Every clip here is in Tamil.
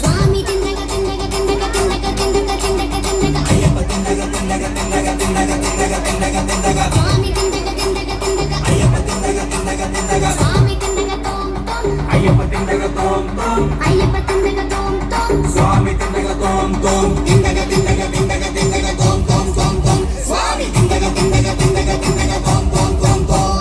சுவாமி திண்டக திண்டக திண்டக திண்டக திண்டக திண்டக திண்டக ஐயப்ப திண்டக திண்டக திண்டக திண்டக திண்டக திண்டக திண்டக சுவாமி திண்டக திண்டக திண்டக ஐயப்ப திண்டக திண்டக திண்டக சுவாமி திண்டக தோம் தோம் ஐயப்ப திண்டக தோம் தோம் ஐயப்ப திண்டக தோம் தோம் சுவாமி திண்டக தோம் தோம் திண்டக திண்டக திண்டக திண்டக தோம் தோம் தோம் தோம் சுவாமி திண்டக திண்டக திண்டக திண்டக தோம் தோம் தோம் தோம்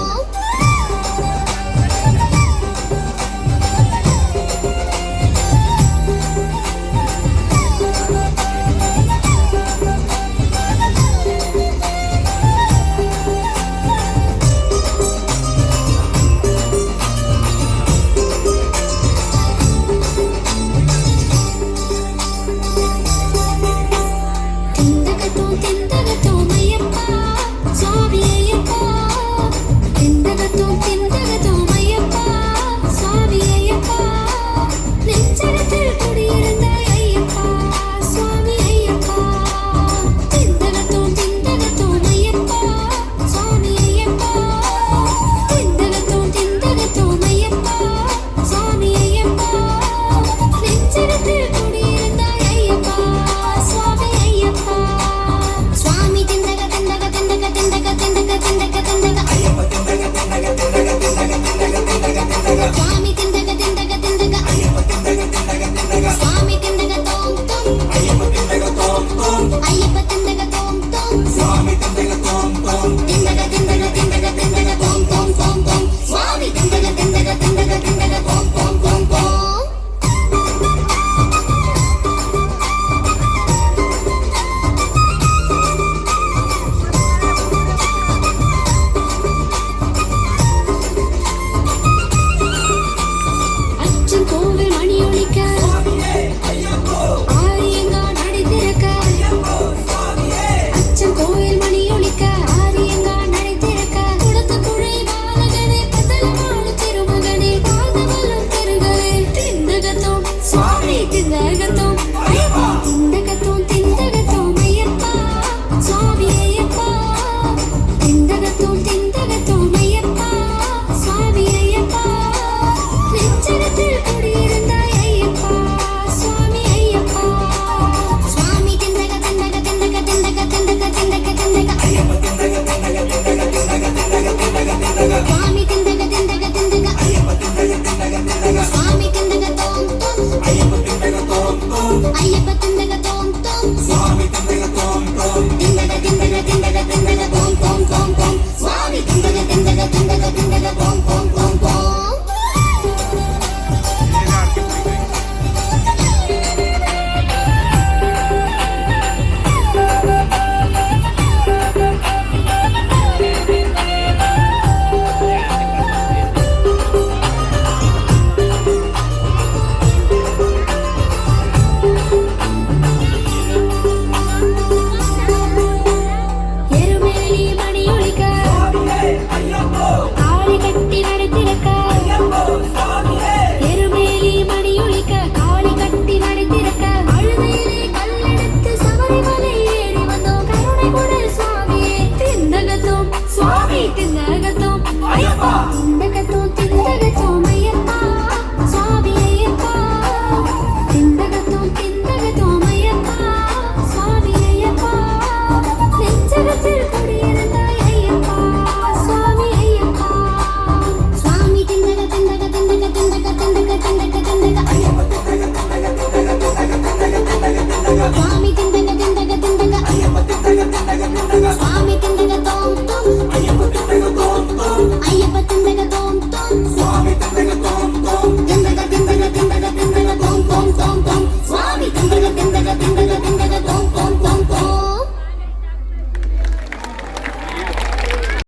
Swami Tindaga Tom Tom Ayappa Tindaga Tom Tom Ayappa Tindaga Tom